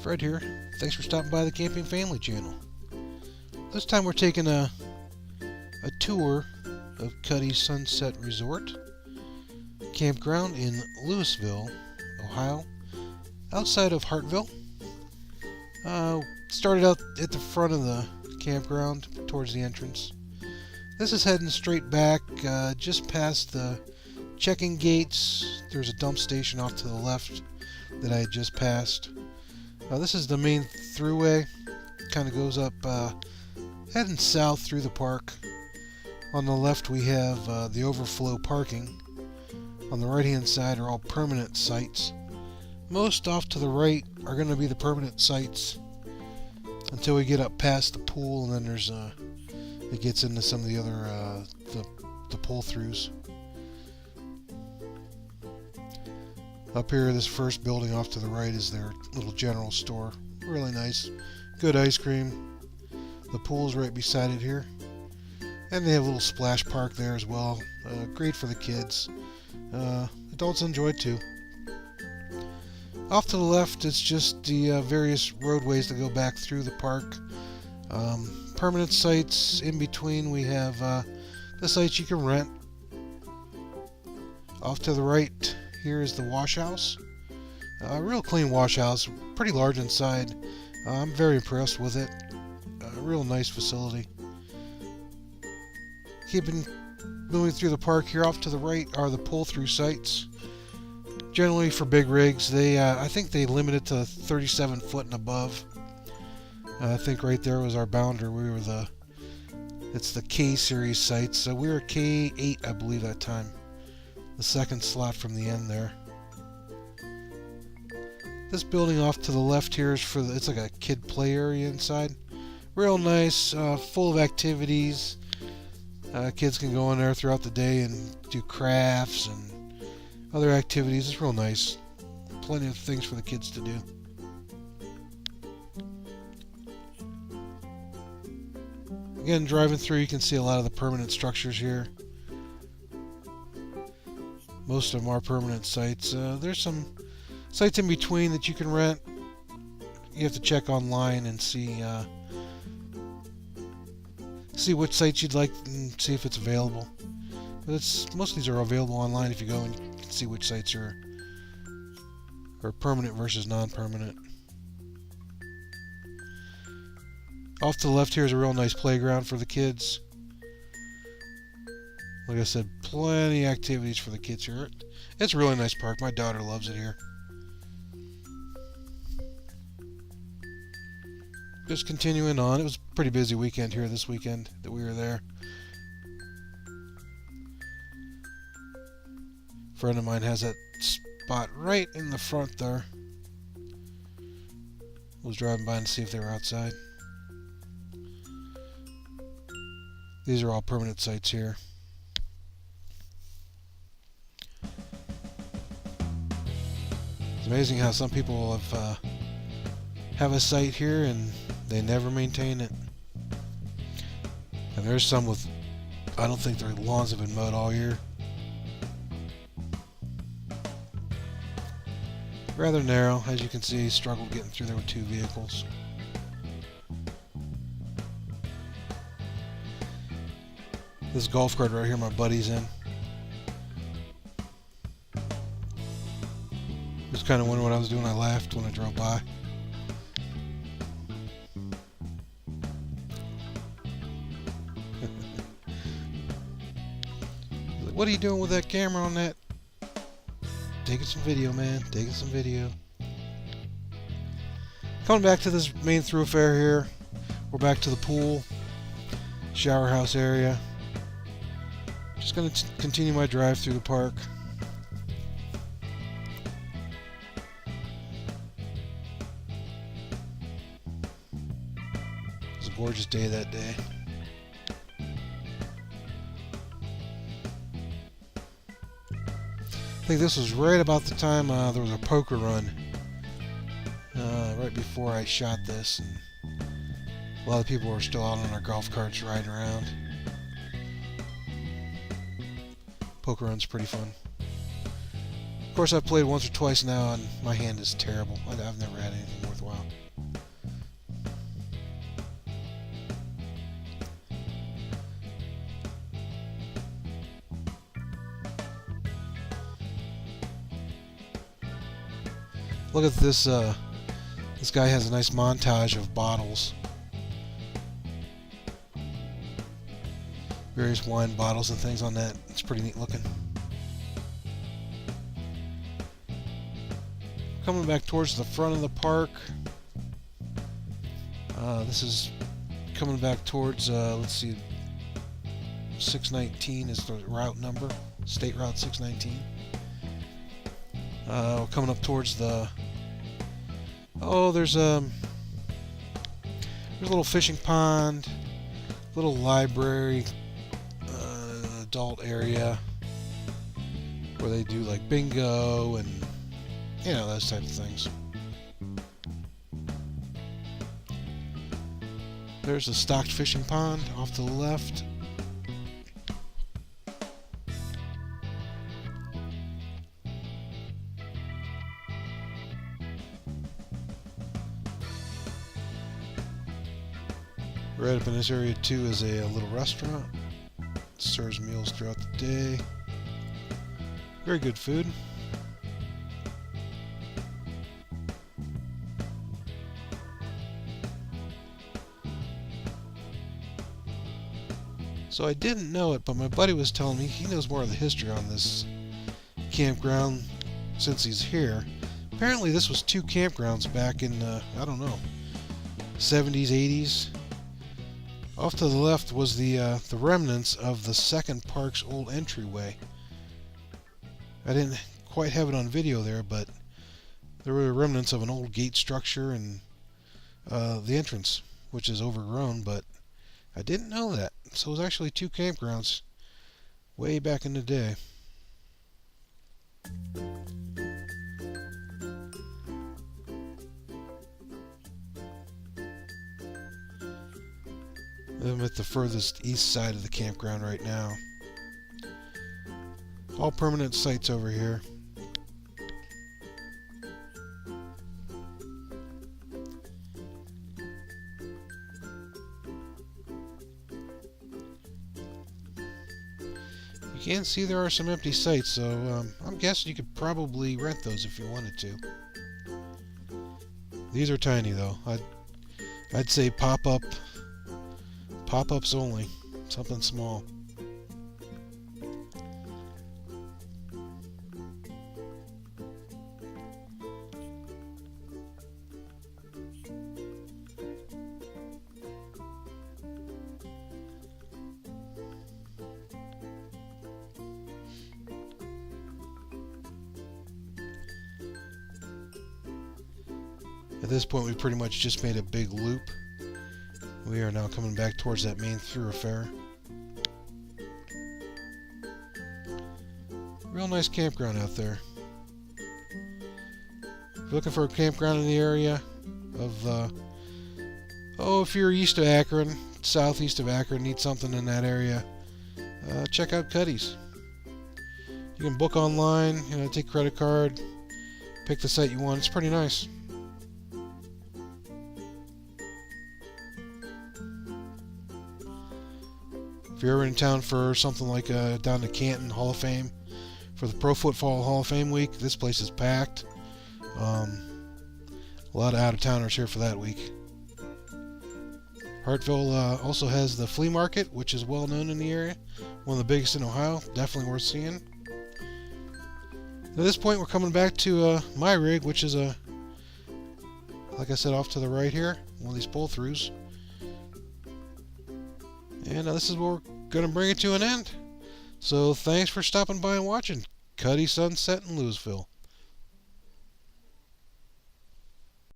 Fred here. Thanks for stopping by the Camping Family channel. This time we're taking a tour of Cutty's Sunset Resort Campground in Louisville, Ohio, outside of Hartville. Started out at the front of the campground towards the entrance. This is heading straight back just past the check-in gates. There's a dump station off to the left that I had just passed. This is the main throughway. Kind of goes up, heading south through the park. On the left we have the overflow parking. On the right-hand side are all permanent sites. Most off to the right are going to be the permanent sites until we get up past the pool, and then there's it gets into some of the other the pull-throughs. Up here, this first building off to the right is their little general store. Really nice. Good ice cream. The pool's right beside it here. And they have a little splash park there as well. Great for the kids. Adults enjoy it too. Off to the left, it's just the various roadways that go back through the park. Permanent sites. In between, we have the sites you can rent. Off to the right, here is the wash house. A real clean wash house, pretty large inside. I'm very impressed with it. A real nice facility. Keeping moving through the park here, off to the right are the pull-through sites. Generally for big rigs, they I think they limit it to 37 foot and above. I think right there was our boundary. We were it's the K series sites. So we were K8, I believe, that time. The second slot from the end there. This building off to the left here is it's like a kid play area inside. Real nice, full of activities. Kids can go in there throughout the day and do crafts and other activities. It's real nice. Plenty of things for the kids to do. Again, driving through, you can see a lot of the permanent structures here. Most of them are permanent sites. There's some sites in between that you can rent. You have to check online and see which sites you'd like and see if it's available. But most of these are available online if you go and you can see which sites are permanent versus non-permanent. Off to the left here is a real nice playground for the kids. Like I said, plenty of activities for the kids here. It's a really nice park. My daughter loves it here. Just continuing on. It was a pretty busy weekend here this weekend that we were there. A friend of mine has that spot right in the front there. Was driving by to see if they were outside. These are all permanent sites here. It's amazing how some people have a site here and they never maintain it. And there's some with, I don't think their lawns have been mowed all year. Rather narrow, as you can see. Struggled getting through there with two vehicles. This golf cart right here, my buddy's in. Just kind of wondering what I was doing. I laughed when I drove by. What are you doing with that camera on that? Taking some video, man. Taking some video. Coming back to this main thoroughfare here. We're back to the pool, shower house area. Just going to continue my drive through the park. It was a gorgeous day that day. I think this was right about the time there was a poker run right before I shot this, and a lot of people were still out on their golf carts riding around. Poker run's pretty fun. Of course, I've played once or twice now, and my hand is terrible. I've never had anything worthwhile. Look at this. This guy has a nice montage of bottles. Various wine bottles and things on that. It's pretty neat looking. Coming back towards the front of the park. This is coming back towards, let's see, 619 is the route number. State Route 619. We're coming up towards the... Oh, there's a little fishing pond, little library, adult area where they do like bingo and those type of things. There's a stocked fishing pond off to the left. Right up in this area too is a little restaurant. Serves meals throughout the day. Very good food. So I didn't know it, but my buddy was telling me he knows more of the history on this campground since he's here. Apparently this was 2 campgrounds back in, I don't know, 70s, 80s. Off to the left was the remnants of the second park's old entryway. I didn't quite have it on video there, but there were remnants of an old gate structure and the entrance, which is overgrown, but I didn't know that. So it was actually 2 campgrounds way back in the day. I'm at the furthest east side of the campground right now. All permanent sites over here. You can see there are some empty sites, so I'm guessing you could probably rent those if you wanted to. These are tiny though. I'd say pop-ups only. Something small. At this point, we've pretty much just made a big loop. We are now coming back towards that main thoroughfare. Real nice campground out there. If you're looking for a campground in the area of, if you're east of Akron, southeast of Akron, need something in that area, check out Cutty's. You can book online, take credit card, pick the site you want. It's pretty nice. If you're ever in town for something like down to Canton Hall of Fame for the Pro Football Hall of Fame week, this place is packed. A lot of out-of-towners here for that week. Hartville also has the flea market, which is well known in the area. One of the biggest in Ohio. Definitely worth seeing. At this point, we're coming back to my rig, which is like I said, off to the right here. One of these pull-throughs. And this is where we're going to bring it to an end. So thanks for stopping by and watching Cutty Sunset in Louisville.